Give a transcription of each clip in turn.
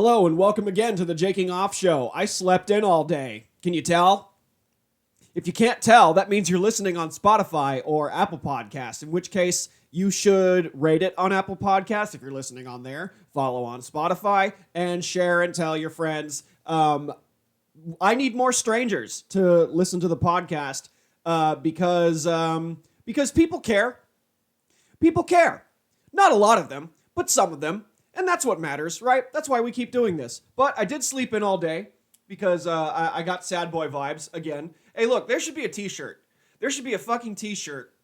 Hello and welcome again to the Jaking Off Show. I slept in all day. Can you tell? If you can't tell, that means you're listening on Spotify or Apple Podcasts, in which case you should rate it on Apple Podcasts if you're listening on there, follow on Spotify, and share and tell your friends. I need more strangers to listen to the podcast because people care. People care. Not a lot of them, but some of them. And that's what matters, right? That's why we keep doing this. But I did sleep in all day because I got sad boy vibes again. Hey, look, there should be a t-shirt. There should be a fucking t-shirt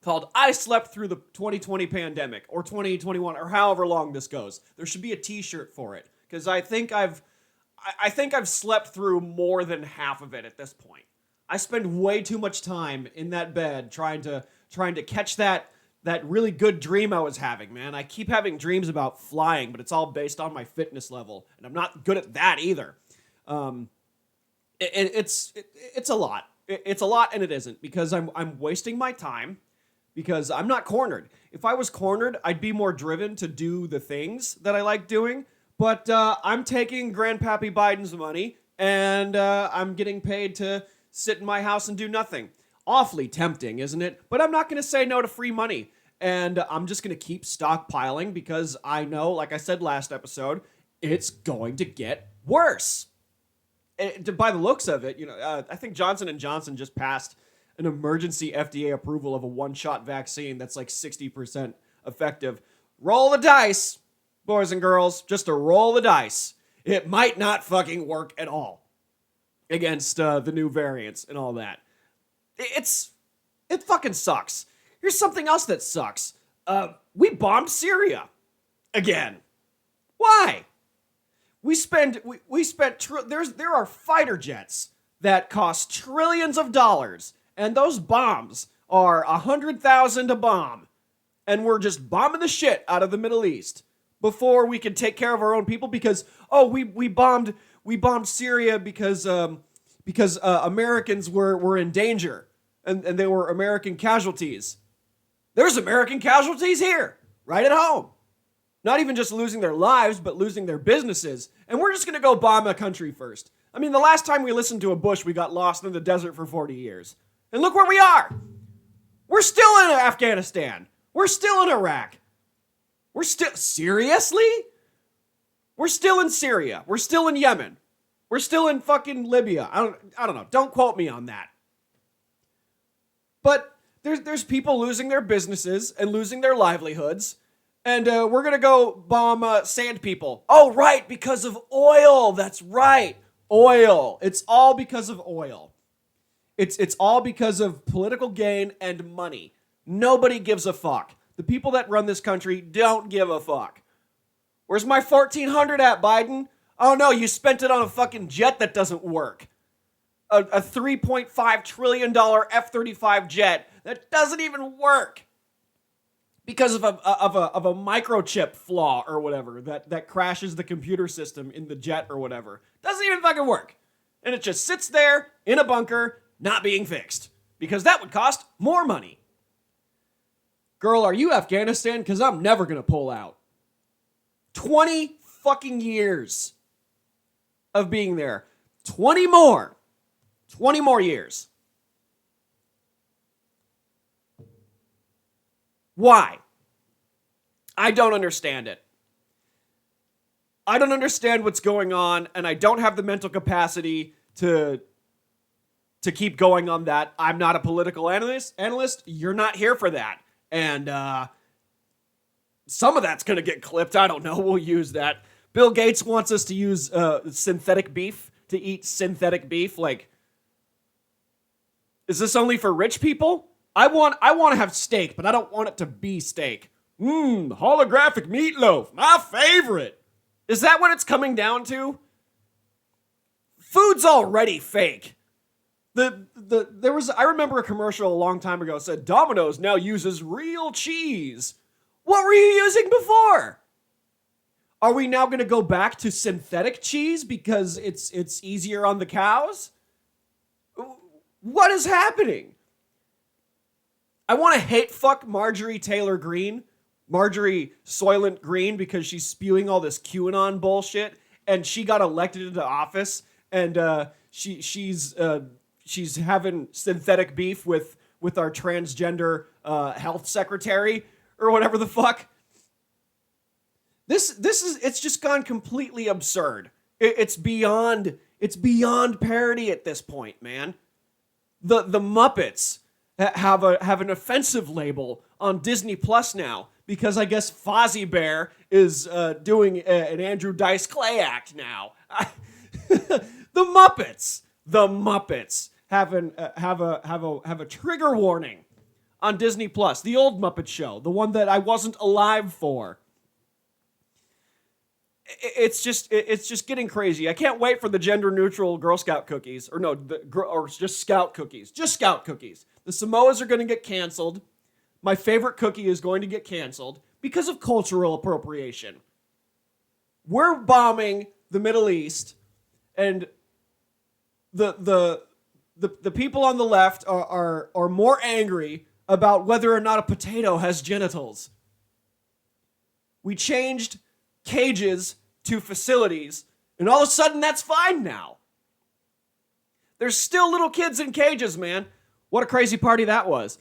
called I Slept Through the 2020 Pandemic or 2021 or however long this goes. There should be a t-shirt for it because I think I've slept through more than half of it at this point. I spend way too much time in that bed trying to catch that really good dream I was having, man. I keep having dreams about flying, but it's all based on my fitness level, and I'm not good at that either. It's a lot. It's a lot, and it isn't because I'm wasting my time because I'm not cornered. If I was cornered, I'd be more driven to do the things that I like doing. But I'm taking Grandpappy Biden's money, and I'm getting paid to sit in my house and do nothing. Awfully tempting, isn't it? But I'm not going to say no to free money. And I'm just going to keep stockpiling because I know, like I said last episode, it's going to get worse. By the looks of it, I think Johnson & Johnson just passed an emergency FDA approval of a one-shot vaccine that's like 60% effective. Roll the dice, boys and girls, just to roll the dice. It might not fucking work at all against the new variants and all that. It fucking sucks. Here's something else that sucks. We bombed Syria again. Why? There are fighter jets that cost trillions of dollars, and those bombs are 100,000 a bomb, and we're just bombing the shit out of the Middle East before we can take care of our own people because we bombed Syria because Americans were in danger and they were American casualties. There's American casualties here, right at home. Not even just losing their lives, but losing their businesses. And we're just going to go bomb a country first. I mean, the last time we listened to a Bush, we got lost in the desert for 40 years. And look where we are. We're still in Afghanistan. We're still in Iraq. Seriously? We're still in Syria. We're still in Yemen. We're still in fucking Libya. I don't know. Don't quote me on that. But there's people losing their businesses and losing their livelihoods. And we're going to go bomb sand people. Oh, right, because of oil. That's right. Oil. It's all because of oil. It's all because of political gain and money. Nobody gives a fuck. The people that run this country don't give a fuck. Where's my $1,400 at, Biden? Oh, no, you spent it on a fucking jet that doesn't work. A $3.5 trillion F-35 jet that doesn't even work. Because of a microchip flaw or whatever that crashes the computer system in the jet or whatever. Doesn't even fucking work. And it just sits there in a bunker not being fixed. Because that would cost more money. Girl, are you Afghanistan? Because I'm never going to pull out. 20 fucking years of being there. 20 more years. Why? I don't understand it. I don't understand what's going on, and I don't have the mental capacity to keep going on that. I'm not a political analyst. You're not here for that. And some of that's going to get clipped. I don't know. We'll use that. Bill Gates wants us to use synthetic beef, to eat synthetic beef. Like, is this only for rich people? I want to have steak, but I don't want it to be steak. Holographic meatloaf, my favorite. Is that what it's coming down to? Food's already fake. I remember a commercial a long time ago that said Domino's now uses real cheese. What were you using before? Are we now going to go back to synthetic cheese because it's easier on the cows? What is happening? I want to hate fuck Marjorie Taylor Greene, Marjorie Soylent Green, because she's spewing all this QAnon bullshit and she got elected into office, and she's having synthetic beef with our transgender health secretary or whatever the fuck. It's just gone completely absurd. It's beyond parody at this point, man. The Muppets have an offensive label on Disney Plus now because I guess Fozzie Bear is doing an Andrew Dice Clay act now. The Muppets have a trigger warning on Disney Plus. The old Muppet Show, the one that I wasn't alive for. It's just getting crazy. I can't wait for the gender neutral Girl Scout cookies, or just Scout cookies. Just Scout cookies. The Samoas are going to get canceled. My favorite cookie is going to get canceled because of cultural appropriation. We're bombing the Middle East, and the people on the left are more angry about whether or not a potato has genitals. We changed cages to facilities, and all of a sudden that's fine now. There's still little kids in cages, man. What a crazy party that was.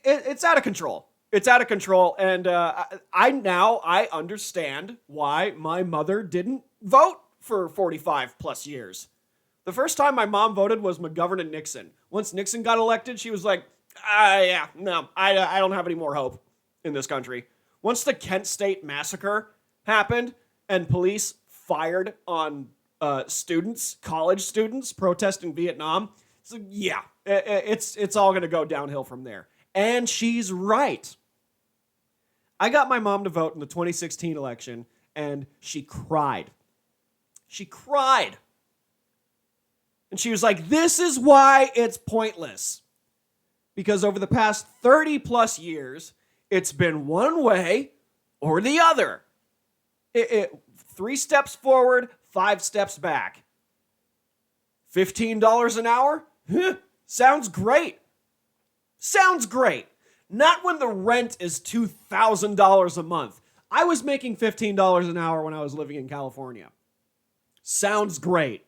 It's out of control. It's out of control, and I understand why my mother didn't vote for 45 plus years. The first time my mom voted was McGovern and Nixon. Once Nixon got elected, she was like, I don't have any more hope in this country. Once the Kent State massacre happened and police fired on college students protesting Vietnam, so yeah, it's all going to go downhill from there. And she's right. I got my mom to vote in the 2016 election, and she cried. She cried. And she was like, this is why it's pointless. Because over the past 30 plus years, it's been one way or the other. 3 steps forward, 5 steps back. $15 an hour? Sounds great. Sounds great. Not when the rent is $2,000 a month. I was making $15 an hour when I was living in California. Sounds great.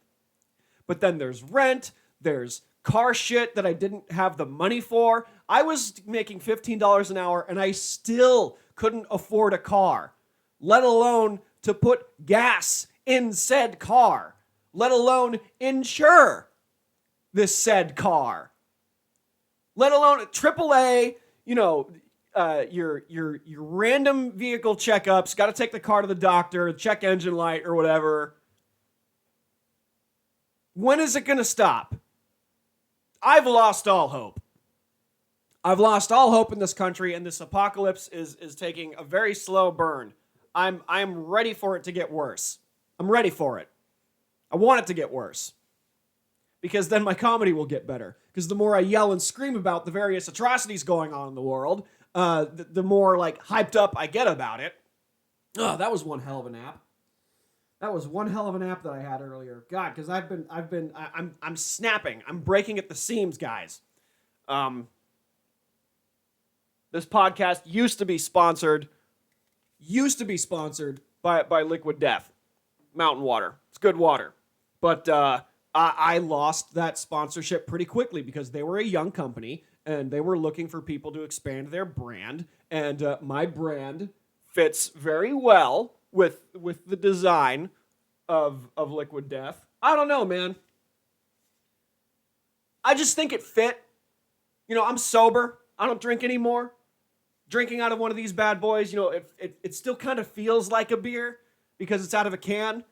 But then there's rent, there's car shit that I didn't have the money for. I was making $15 an hour and I still couldn't afford a car, let alone to put gas in said car, let alone insure this said car, let alone AAA, your random vehicle checkups, got to take the car to the doctor, check engine light or whatever. When is it going to stop? I've lost all hope. I've lost all hope in this country, and this apocalypse is taking a very slow burn. I'm ready for it to get worse. I'm ready for it. I want it to get worse. Because then my comedy will get better. Because the more I yell and scream about the various atrocities going on in the world, the more hyped up I get about it. Oh, that was one hell of a nap. That was one hell of a nap that I had earlier. God, because I'm snapping. I'm breaking at the seams, guys. This podcast used to be sponsored by Liquid Death Mountain Water. It's good water. But I lost that sponsorship pretty quickly because they were a young company and they were looking for people to expand their brand. And my brand fits very well with the design of Liquid Death. I don't know, man. I just think it fit. I'm sober. I don't drink anymore. Drinking out of one of these bad boys, it still kind of feels like a beer because it's out of a can.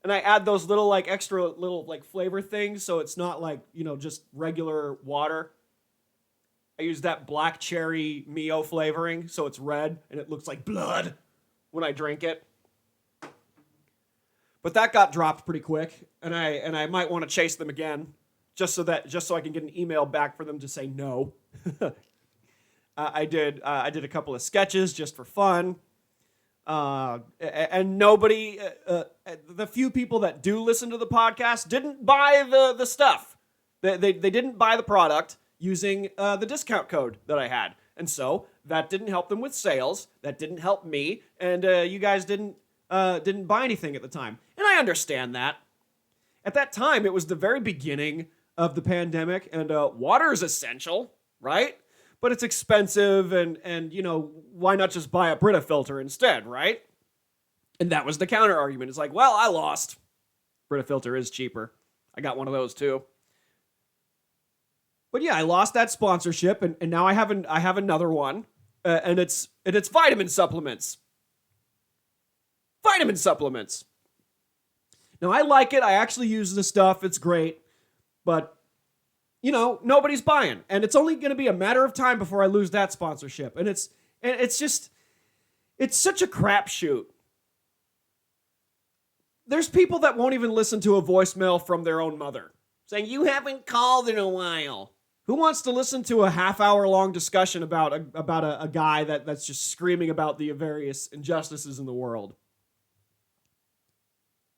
And I add those little extra little flavor things so it's not just regular water. I use that black cherry Mio flavoring so it's red and it looks like blood when I drink it. But that got dropped pretty quick, and I might want to chase them again just so I can get an email back for them to say no. I did a couple of sketches just for fun. And nobody, the few people that do listen to the podcast didn't buy the stuff. They didn't buy the product using the discount code that I had. And so that didn't help them with sales. That didn't help me. And you guys didn't buy anything at the time. And I understand that. At that time, it was the very beginning of the pandemic, and water is essential, right? But it's expensive, and why not just buy a Brita filter instead, right? And that was the counter argument. It's like, well, I lost. Brita filter is cheaper. I got one of those too. But yeah, I lost that sponsorship, and now I have another one, and it's vitamin supplements. Vitamin supplements. Now I like it. I actually use the stuff. It's great, but nobody's buying, and it's only going to be a matter of time before I lose that sponsorship. And it's such a crapshoot. There's people that won't even listen to a voicemail from their own mother saying, "You haven't called in a while." Who wants to listen to a half-hour-long discussion about a guy that's just screaming about the various injustices in the world?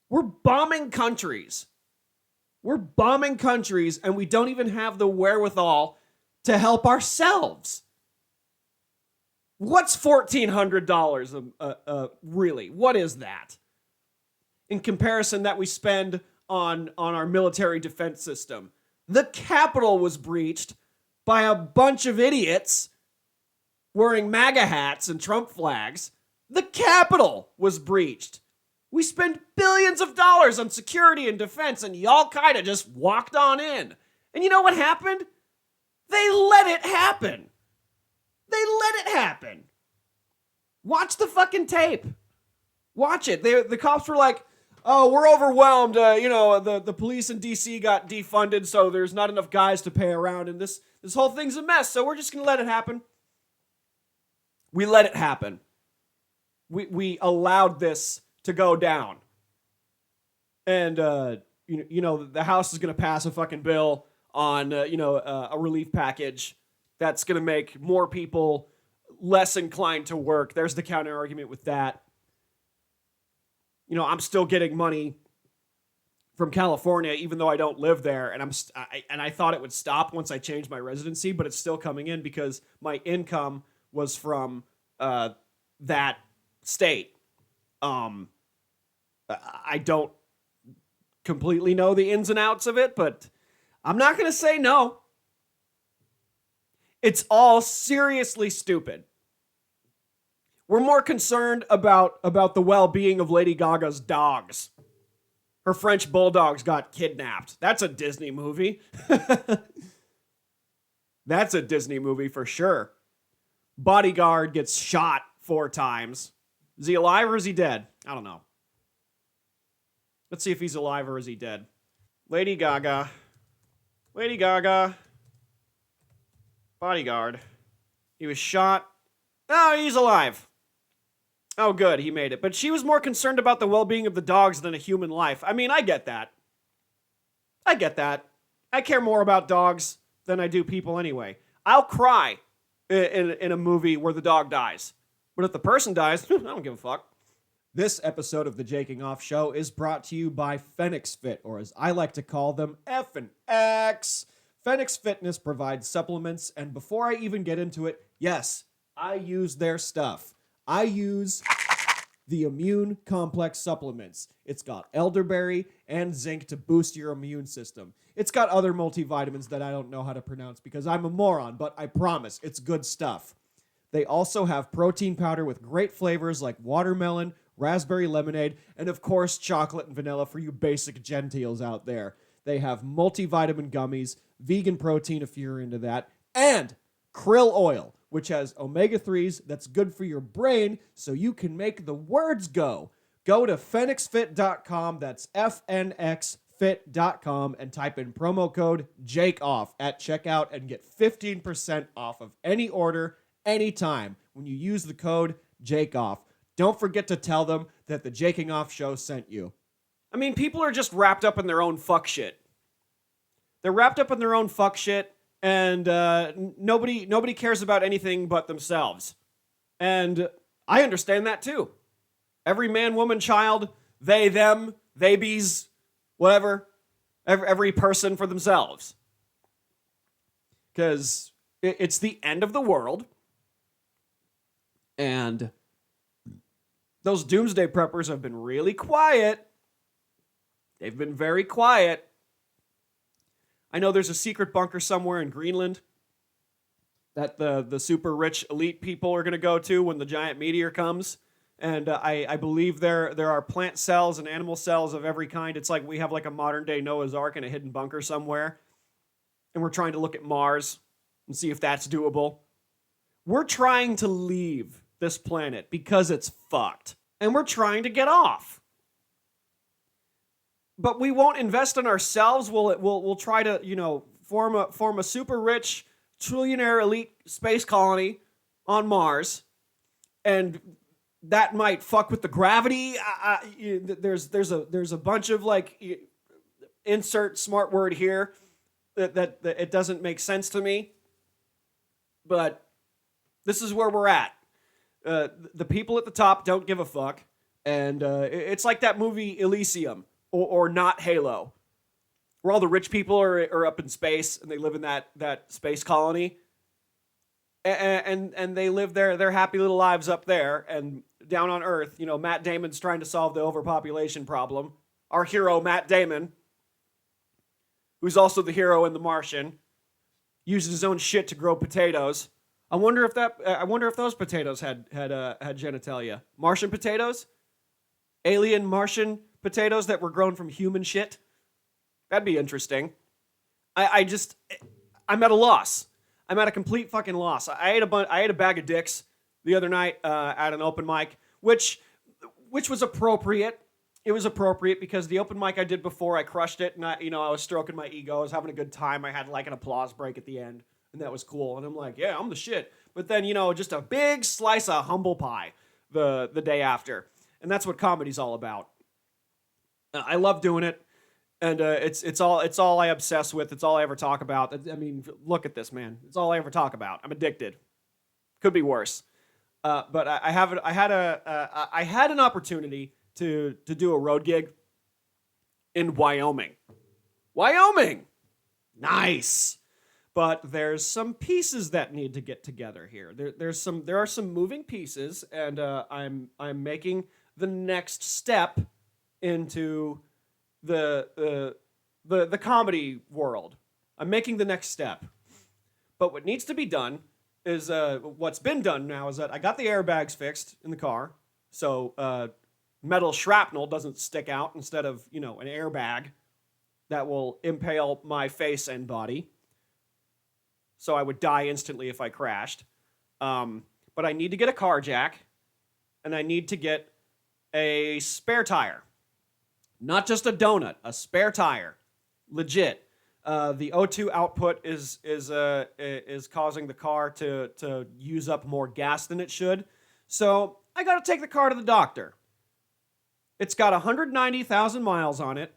We're bombing countries. We're bombing countries, and we don't even have the wherewithal to help ourselves. What's $1,400 really? What is that? In comparison that we spend on our military defense system. The Capitol was breached by a bunch of idiots wearing MAGA hats and Trump flags. The Capitol was breached. We spend billions of dollars on security and defense, and y'all kind of just walked on in. And you know what happened? They let it happen. They let it happen. Watch the fucking tape. Watch it. The cops were like, "Oh, we're overwhelmed. The police in D.C. got defunded, so there's not enough guys to pay around, and this whole thing's a mess, so we're just going to let it happen." We let it happen. We allowed this to go down. And, the House is going to pass a fucking bill on, a relief package that's going to make more people less inclined to work. There's the counter argument with that. I'm still getting money from California, even though I don't live there, and I thought it would stop once I changed my residency, but it's still coming in because my income was from that state. I don't completely know the ins and outs of it, but I'm not going to say no. It's all seriously stupid. We're more concerned about the well-being of Lady Gaga's dogs. Her French bulldogs got kidnapped. That's a Disney movie. That's a Disney movie for sure. Bodyguard gets shot 4 times. Is he alive or is he dead? I don't know. Let's see if he's alive or is he dead. Lady Gaga. Bodyguard. He was shot. Oh, he's alive. Oh, good, he made it. But she was more concerned about the well-being of the dogs than a human life. I mean, I get that. I care more about dogs than I do people anyway. I'll cry in a movie where the dog dies. But if the person dies, I don't give a fuck. This episode of the Jaking Off Show is brought to you by Fnxfit, or as I like to call them, F&X. Fnxfitness provides supplements, and before I even get into it, yes, I use their stuff. I use the Immune Complex supplements. It's got elderberry and zinc to boost your immune system. It's got other multivitamins that I don't know how to pronounce because I'm a moron, but I promise it's good stuff. They also have protein powder with great flavors like watermelon, raspberry lemonade, and of course chocolate and vanilla for you basic gentiles out there. They have multivitamin gummies, vegan protein if you're into that, and krill oil, which has omega-3s that's good for your brain so you can make the words go. Go to fnxfit.com, that's fnxfit.com, and type in promo code JAKEOFF at checkout and get 15% off of any order, anytime, when you use the code JAKEOFF. Don't forget to tell them that the Jaking Off Show sent you. I mean, people are just wrapped up in their own fuck shit. They're wrapped up in their own fuck shit, and nobody cares about anything but themselves. And I understand that too. Every man, woman, child, they, them, they bees, whatever. Every person for themselves. Because it's the end of the world. And those doomsday preppers have been really quiet. They've been very quiet. I know there's a secret bunker somewhere in Greenland that the super rich elite people are going to go to when the giant meteor comes. And I believe there are plant cells and animal cells of every kind. It's like we have like a modern day Noah's Ark in a hidden bunker somewhere. And we're trying to look at Mars and see if that's doable. We're trying to leave this planet because it's fucked. And we're trying to get off. But we won't invest in ourselves. We'll try to, form a super rich trillionaire elite space colony on Mars. And that might fuck with the gravity. There's a bunch of like insert smart word here that it doesn't make sense to me. But this is where we're at. The people at the top don't give a fuck, and it's like that movie Elysium or not Halo, where all the rich people are up in space and they live in that space colony, and they live their happy little lives up there, and down on Earth, Matt Damon's trying to solve the overpopulation problem. Our hero Matt Damon, who's also the hero in The Martian, uses his own shit to grow potatoes. I wonder if those potatoes had genitalia. Martian potatoes? Alien Martian potatoes that were grown from human shit? That'd be interesting. I'm at a loss. I'm at a complete fucking loss. I ate a bag of dicks the other night at an open mic, which was appropriate. It was appropriate because the open mic I did before, I crushed it, and I was stroking my ego. I was having a good time. I had like an applause break at the end. And that was cool. And I'm like, yeah, I'm the shit. But then, just a big slice of humble pie the day after. And that's what comedy's all about. I love doing it. And it's all I obsess with. It's all I ever talk about. I mean, look at this, man. It's all I ever talk about. I'm addicted. Could be worse. But I had an opportunity to do a road gig in Wyoming. Wyoming! Nice! But there's some pieces that need to get together here. There are some moving pieces, and I'm making the next step into the comedy world. I'm making the next step. But what needs to be done is what's been done now is that I got the airbags fixed in the car, so metal shrapnel doesn't stick out instead of an airbag that will impale my face and body. So I would die instantly if I crashed. But I need to get a car jack, and I need to get a spare tire. Not just a donut, a spare tire. Legit. The O2 output is causing the car to use up more gas than it should. So I got to take the car to the doctor. It's got 190,000 miles on it.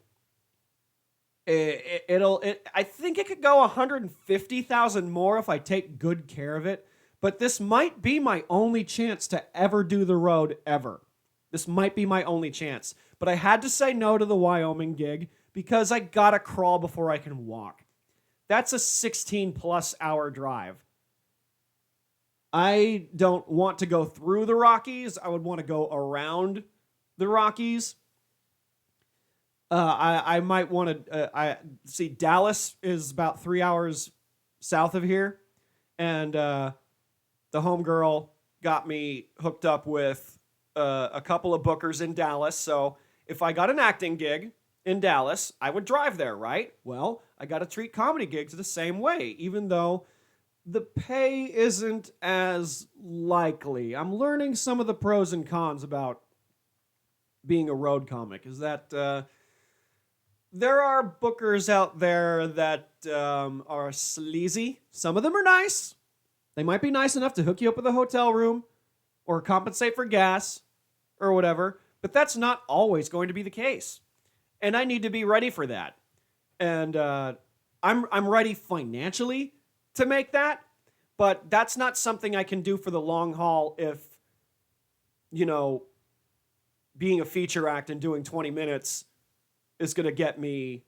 I think it could go 150,000 more if I take good care of it. But this might be my only chance to ever do the road ever. This might be my only chance. But I had to say no to the Wyoming gig because I gotta crawl before I can walk. That's a 16+ hour drive. I don't want to go through the Rockies. I would want to go around the Rockies. I might want to see Dallas is about 3 hours south of here, and the homegirl got me hooked up with a couple of bookers in Dallas. So if I got an acting gig in Dallas, I would drive there, right? Well, I got to treat comedy gigs the same way, even though the pay isn't as likely. I'm learning some of the pros and cons about being a road comic. Is that there are bookers out there that are sleazy. Some of them are nice. They might be nice enough to hook you up with a hotel room or compensate for gas or whatever, but that's not always going to be the case. And I need to be ready for that. And I'm ready financially to make that, but that's not something I can do for the long haul if, being a feature act and doing 20 minutes is going to get me,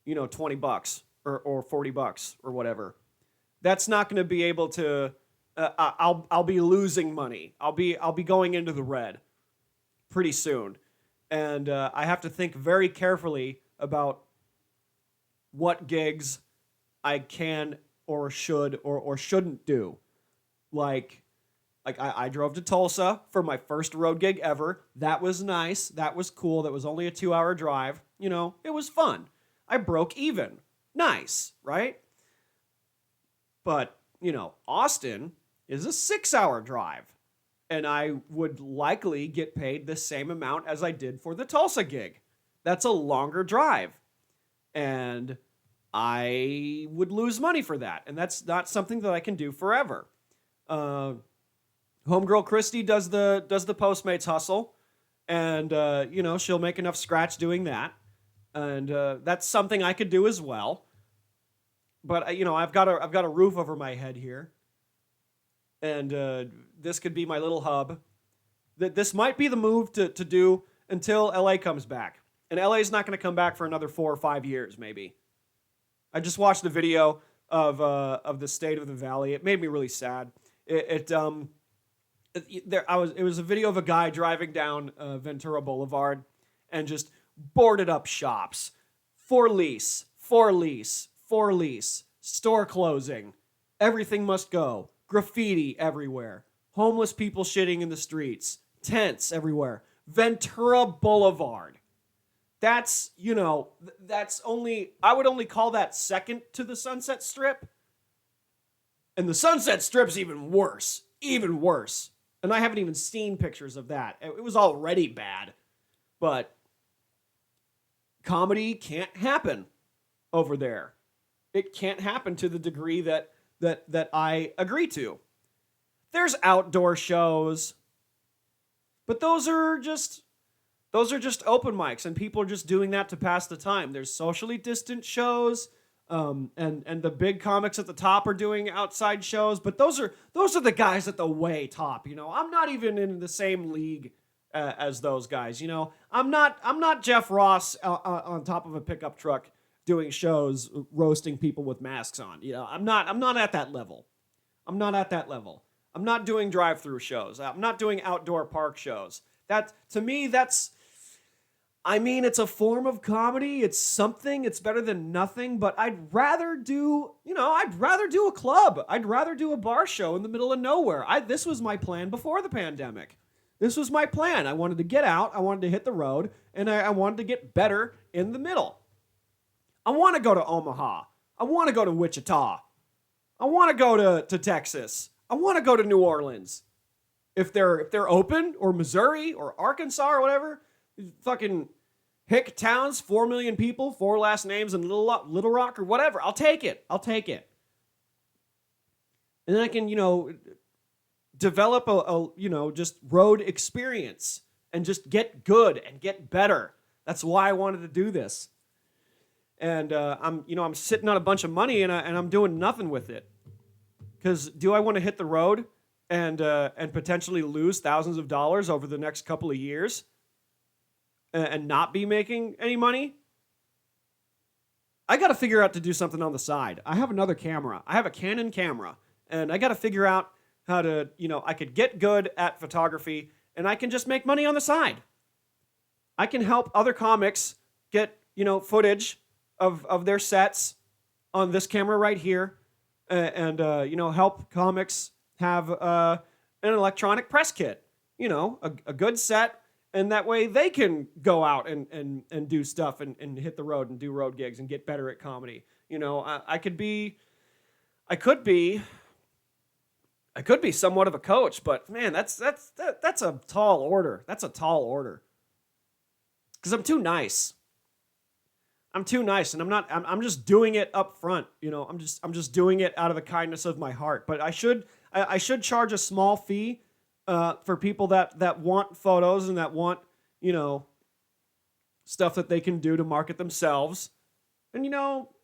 $20 or $40 or whatever. That's not going to be able to I'll be losing money. I'll be going into the red pretty soon, and I have to think very carefully about what gigs I can or should or shouldn't do. Like I drove to Tulsa for my first road gig ever. That was nice. That was cool. That was only a 2-hour drive. You know, it was fun. I broke even. Nice, right? But, you know, Austin is a 6-hour drive. And I would likely get paid the same amount as I did for the Tulsa gig. That's a longer drive. And I would lose money for that. And that's not something that I can do forever. Homegirl Christy does the Postmates hustle. And, you know, she'll make enough scratch doing that. And that's something I could do as well. But, you know, I've got a roof over my head here. And this could be my little hub. This might be the move to do until LA comes back. And LA is not going to come back for another 4 or 5 years, maybe. I just watched a video of the state of the valley. It made me really sad. It was a video of a guy driving down Ventura Boulevard and just boarded up shops. For lease, store closing, everything must go. Graffiti everywhere. Homeless people shitting in the streets. Tents everywhere. Ventura Boulevard. That's, you know, I would only call that second to the Sunset Strip. And the Sunset Strip's even worse. Even worse. And I haven't even seen pictures of that. It was already bad. But comedy can't happen over there. It can't happen to the degree that I agree to. There's outdoor shows, but those are just open mics, and people are just doing that to pass the time. There's socially distant shows, and the big comics at the top are doing outside shows, but those are the guys at the way top. You know, I'm not even in the same league as those guys. You know, I'm not Jeff Ross on top of a pickup truck doing shows, roasting people with masks on. You know, I'm not at that level. I'm not at that level. I'm not doing drive-through shows. I'm not doing outdoor park shows. That, to me, it's a form of comedy. It's something. It's better than nothing. But I'd rather do a club. I'd rather do a bar show in the middle of nowhere. This was my plan before the pandemic. This was my plan. I wanted to get out. I wanted to hit the road. And I wanted to get better in the middle. I want to go to Omaha. I want to go to Wichita. I want to go to Texas. I want to go to New Orleans. If they're open, or Missouri, or Arkansas, or whatever, fucking hick towns, 4 million people, 4 last names in Little Rock, or whatever, I'll take it. And then I can, you know, develop a just road experience and just get good and get better. That's why I wanted to do this. And I'm sitting on a bunch of money and I'm doing nothing with it. Because do I want to hit the road and potentially lose thousands of dollars over the next couple of years and not be making any money? I got to figure out to do something on the side. I have another camera. I have a Canon camera, and I got to figure out how to, I could get good at photography and I can just make money on the side. I can help other comics get, footage of their sets on this camera right here, and help comics have an electronic press kit, a good set, and that way they can go out and do stuff and hit the road and do road gigs and get better at comedy. I could be somewhat of a coach, but man, that's a tall order. That's a tall order. Because I'm too nice, and I'm just doing it up front. I'm just doing it out of the kindness of my heart. But I should charge a small fee for people that want photos and that want, stuff that they can do to market themselves, and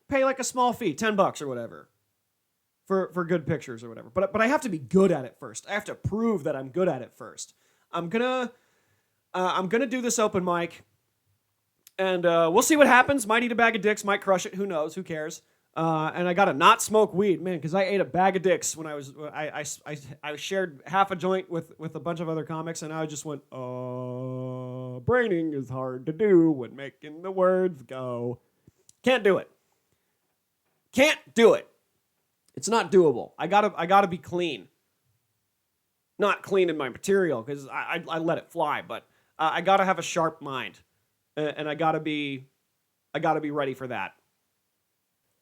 pay like a small fee, $10 or whatever, for good pictures or whatever. But I have to be good at it first. I have to prove that I'm good at it first. I'm gonna do this open mic. And we'll see what happens. Might eat a bag of dicks, might crush it. Who knows? Who cares? And I got to not smoke weed, man, because I ate a bag of dicks when I shared half a joint with a bunch of other comics, and I just went, braining is hard to do when making the words go. Can't do it. Can't do it. It's not doable. I gotta be clean. Not clean in my material because I let it fly, but I gotta have a sharp mind, and I gotta be ready for that.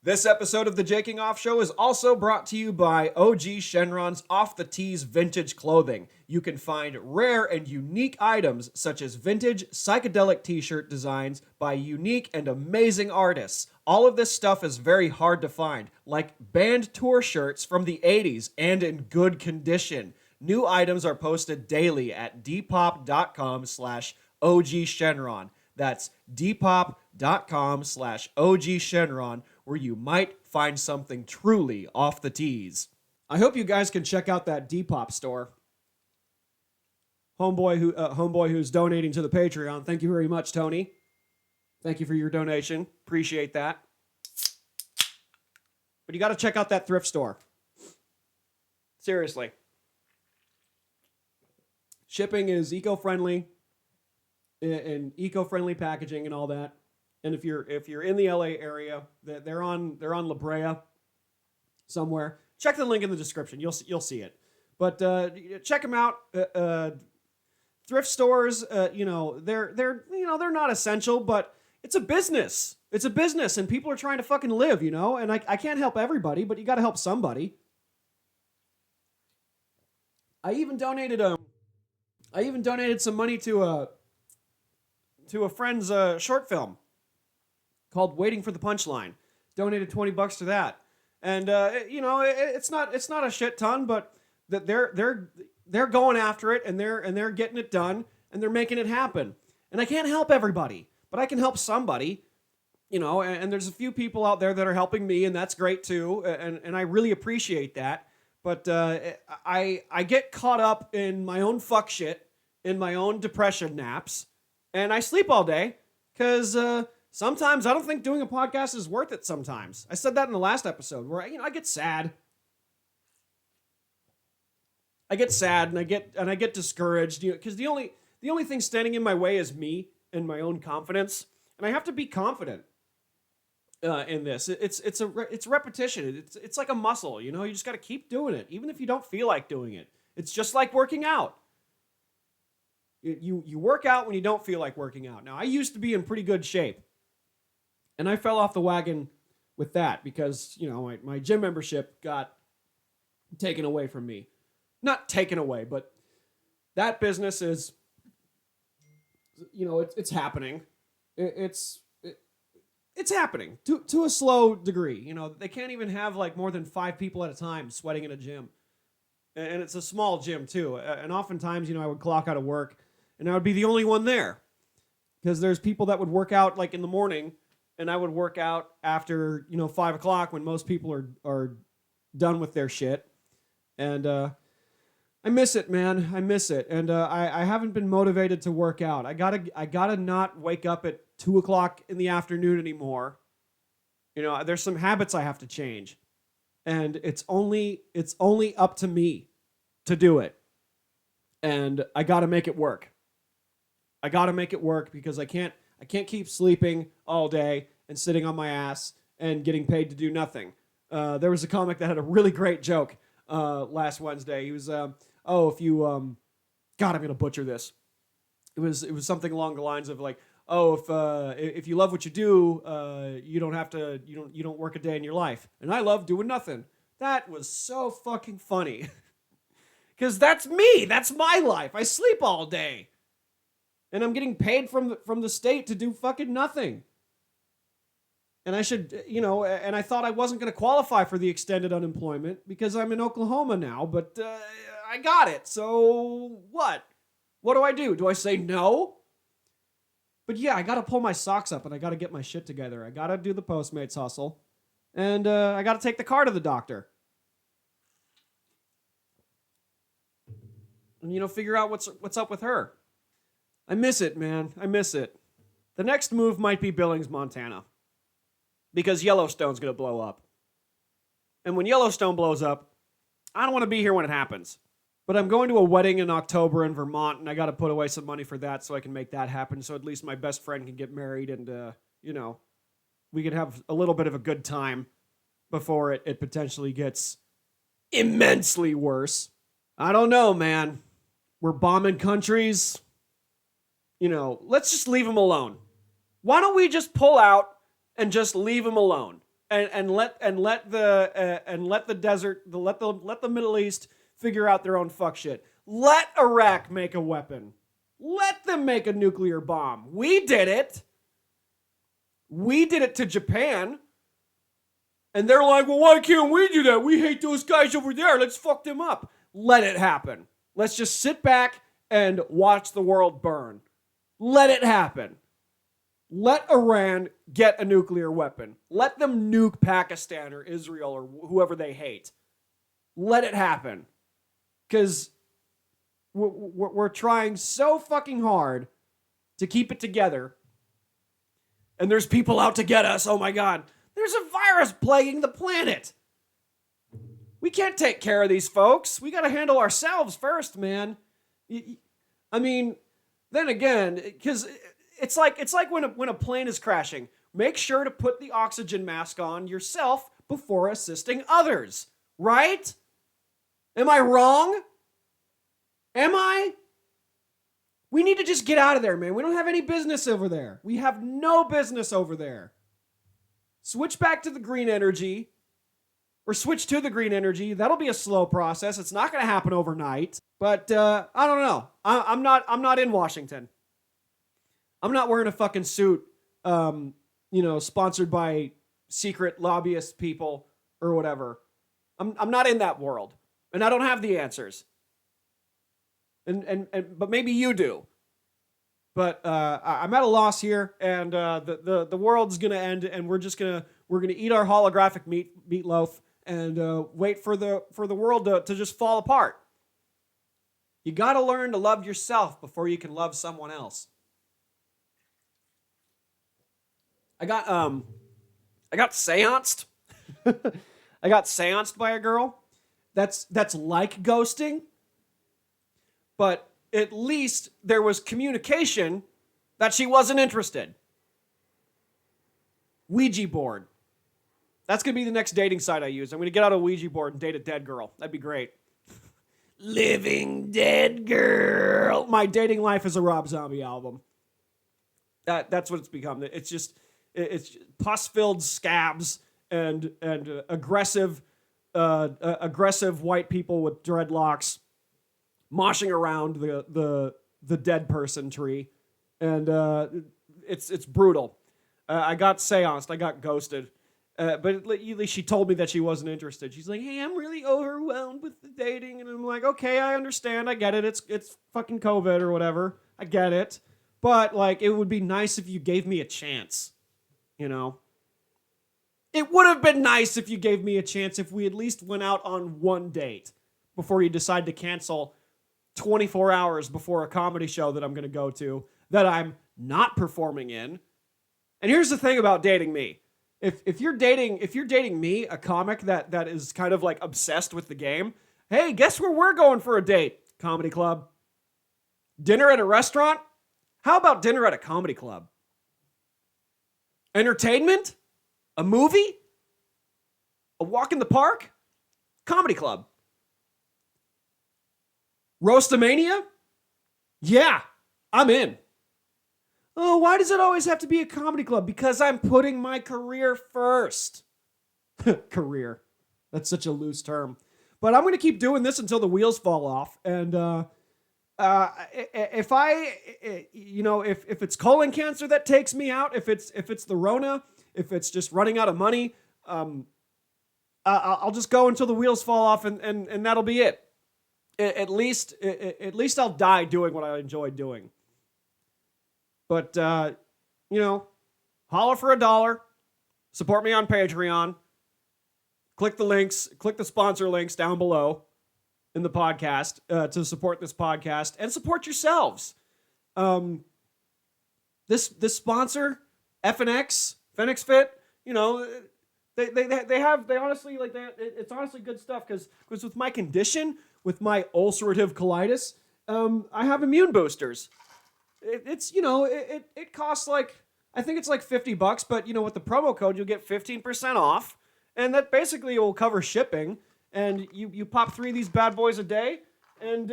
This episode of the Jaking Off Show is also brought to you by OGshenrons Off the Tees Vintage Clothing. You can find rare and unique items such as vintage psychedelic t-shirt designs by unique and amazing artists. All of this stuff is very hard to find, like band tour shirts from the 80s and in good condition. New items are posted daily at depop.com/OGshenron. That's depop.com/OGshenron, where you might find something truly off the tees. I hope you guys can check out that Depop store. Homeboy who's donating to the Patreon. Thank you very much, Tony. Thank you for your donation. Appreciate that. But you got to check out that thrift store. Seriously. Shipping is eco-friendly and eco-friendly packaging and all that. And if you're in the LA area, they're on La Brea somewhere. Check the link in the description. You'll see it. But check them out. Thrift stores, they're not essential, but it's a business. It's a business, and people are trying to fucking live, And I can't help everybody, but you got to help somebody. I even donated some money to a friend's short film called "Waiting for the Punchline." Donated $20 to that, and it's not a shit ton, but that they're going after it, and they're getting it done, and they're making it happen. And I can't help everybody, but I can help somebody, And there's a few people out there that are helping me, and that's great too, and I really appreciate that. But I get caught up in my own fuck shit, in my own depression naps, and I sleep all day because sometimes I don't think doing a podcast is worth it. Sometimes I said that in the last episode where I get sad. I get sad and I get discouraged because the only thing standing in my way is me and my own confidence, and I have to be confident in this. It's repetition. It's like a muscle. You just got to keep doing it even if you don't feel like doing it. It's just like working out. You work out when you don't feel like working out. Now, I used to be in pretty good shape, and I fell off the wagon with that because, my gym membership got taken away from me. Not taken away, but that business is, it's happening. It's happening to a slow degree. They can't even have like more than 5 people at a time sweating in a gym. And it's a small gym too. And oftentimes, I would clock out of work and I would be the only one there because there's people that would work out like in the morning and I would work out after, 5 o'clock when most people are done with their shit. And I miss it, man. I miss it. And I haven't been motivated to work out. I gotta not wake up at 2 o'clock in the afternoon anymore. There's some habits I have to change. And it's only up to me to do it. And I got to make it work. I got to make it work because I can't keep sleeping all day and sitting on my ass and getting paid to do nothing. There was a comic that had a really great joke last Wednesday. He was if you God, I'm going to butcher this. It was something along the lines of like, if you love what you do, you don't work a day in your life. And I love doing nothing. That was so fucking funny. Cuz that's me. That's my life. I sleep all day. And I'm getting paid from the state to do fucking nothing. And I should, and I thought I wasn't going to qualify for the extended unemployment because I'm in Oklahoma now, but I got it. So what? What do I do? Do I say no? But yeah, I got to pull my socks up and I got to get my shit together. I got to do the Postmates hustle. And I got to take the car to the doctor. And, figure out what's up with her. I miss it, man. I miss it. The next move might be Billings, Montana. because Yellowstone's going to blow up. And when Yellowstone blows up, I don't want to be here when it happens. But I'm going to a wedding in October in Vermont, and I got to put away some money for that so I can make that happen, so at least my best friend can get married and, we can have a little bit of a good time before it potentially gets immensely worse. I don't know, man. We're bombing countries. Let's just leave them alone. Why don't we just pull out and just leave them alone and let the desert, let the Middle East figure out their own fuck shit. Let Iraq make a weapon. Let them make a nuclear bomb. We did it. We did it to Japan. And they're like, well, why can't we do that? We hate those guys over there. Let's fuck them up. Let it happen. Let's just sit back and watch the world burn. Let it happen. Let Iran get a nuclear weapon. Let them nuke Pakistan or Israel or whoever they hate. Let it happen. Because we're trying so fucking hard to keep it together. And there's people out to get us. Oh my God. There's a virus plaguing the planet. We can't take care of these folks. We got to handle ourselves first, man. I mean, then again, because it's like when a plane is crashing. Make sure to put the oxygen mask on yourself before assisting others. Right? Am I wrong? Am I? We need to just get out of there, man. We don't have any business over there. We have no business over there. Switch back to the green energy. Or switch to the green energy. That'll be a slow process. It's not going to happen overnight. But I don't know. I'm not in Washington. I'm not wearing a fucking suit, sponsored by secret lobbyist people or whatever. I'm not in that world. And I don't have the answers. But maybe you do. But I'm at a loss here, and the world's gonna end, and we're gonna eat our holographic meatloaf and wait for the world to just fall apart. You gotta learn to love yourself before you can love someone else. I got seanced. I got seanced by a girl. That's like ghosting. But at least there was communication that she wasn't interested. Ouija board. That's going to be the next dating site I use. I'm going to get out a Ouija board and date a dead girl. That'd be great. Living dead girl. My dating life is a Rob Zombie album. That's what it's become. It's pus-filled scabs and aggressive white people with dreadlocks moshing around the dead person tree, and it's brutal. I got seanced. I got ghosted. But at least she told me that she wasn't interested. She's like, hey, I'm really overwhelmed with the dating. And I'm like, okay, I understand. I get it. It's fucking COVID or whatever. I get it. But, like, it would be nice if you gave me a chance. It would have been nice if you gave me a chance if we at least went out on one date before you decide to cancel 24 hours before a comedy show that I'm going to go to that I'm not performing in. And here's the thing about dating me. If you're dating me, a comic that is kind of like obsessed with the game, hey, guess where we're going for a date? Comedy club. Dinner at a restaurant? How about dinner at a comedy club? Entertainment? A movie? A walk in the park? Comedy club. Roastamania? Yeah, I'm in. Oh, why does it always have to be a comedy club? Because I'm putting my career first. Career. That's such a loose term. But I'm going to keep doing this until the wheels fall off. And if it's colon cancer that takes me out, if it's the Rona, if it's just running out of money, I'll just go until the wheels fall off, and that'll be it. At least I'll die doing what I enjoy doing. But, holler for $1. Support me on Patreon. Click the sponsor links down below in the podcast to support this podcast and support yourselves. This sponsor, Fnxfit, you know, they honestly like that. It's honestly good stuff because with my condition, with my ulcerative colitis, I have immune boosters. It's it costs like I think it's like $50, but with the promo code you'll get 15% off, and that basically will cover shipping. And you pop 3 of these bad boys a day, and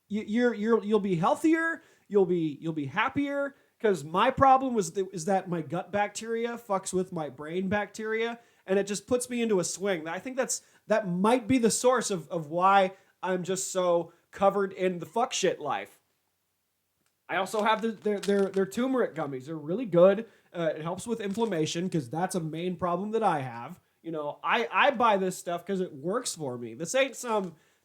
you'll be healthier. You'll be happier. Because my problem is that my gut bacteria fucks with my brain bacteria, and it just puts me into a swing. I think that might be the source of why I'm just so covered in the fuck shit life. I also have their turmeric gummies. They're really good. It helps with inflammation because that's a main problem that I have. I buy this stuff because it works for me. This ain't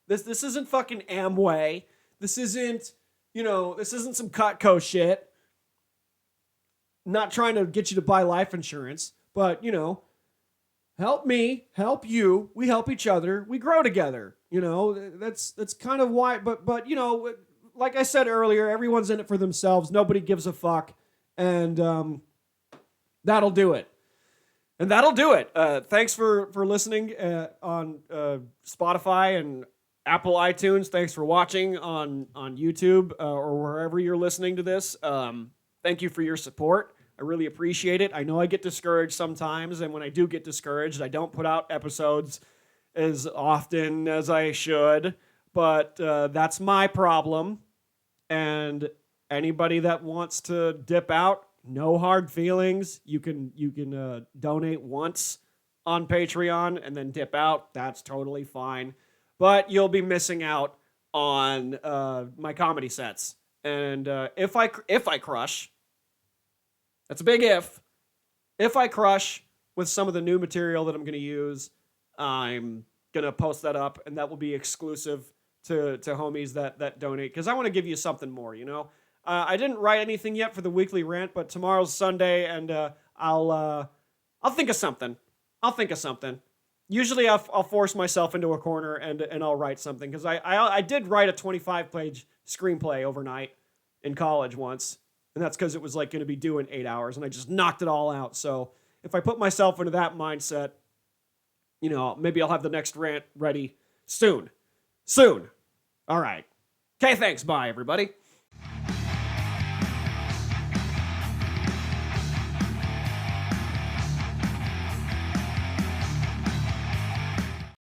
this isn't fucking Amway. This isn't some Cutco shit. Not trying to get you to buy life insurance, but help me, help you. We help each other. We grow together. That's kind of why. But like I said earlier, everyone's in it for themselves. Nobody gives a fuck, and that'll do it. And that'll do it. Thanks for listening on Spotify and Apple iTunes. Thanks for watching on YouTube or wherever you're listening to this. Thank you for your support. I really appreciate it. I know I get discouraged sometimes, and when I do get discouraged, I don't put out episodes as often as I should, but that's my problem. And anybody that wants to dip out, no hard feelings. You can donate once on Patreon and then dip out. That's totally fine. But you'll be missing out on my comedy sets. And if I crush, that's a big if. If I crush with some of the new material that I'm going to use, I'm going to post that up, and that will be exclusive to homies that donate, because I want to give you something more, I didn't write anything yet for the weekly rant, but tomorrow's Sunday, and I'll think of something. Usually I'll force myself into a corner and I'll write something, because I did write a 25-page screenplay overnight in college once. And that's because it was like going to be due in 8 hours, and I just knocked it all out. So if I put myself into that mindset, maybe I'll have the next rant ready soon. All right. Okay, thanks. Bye, everybody.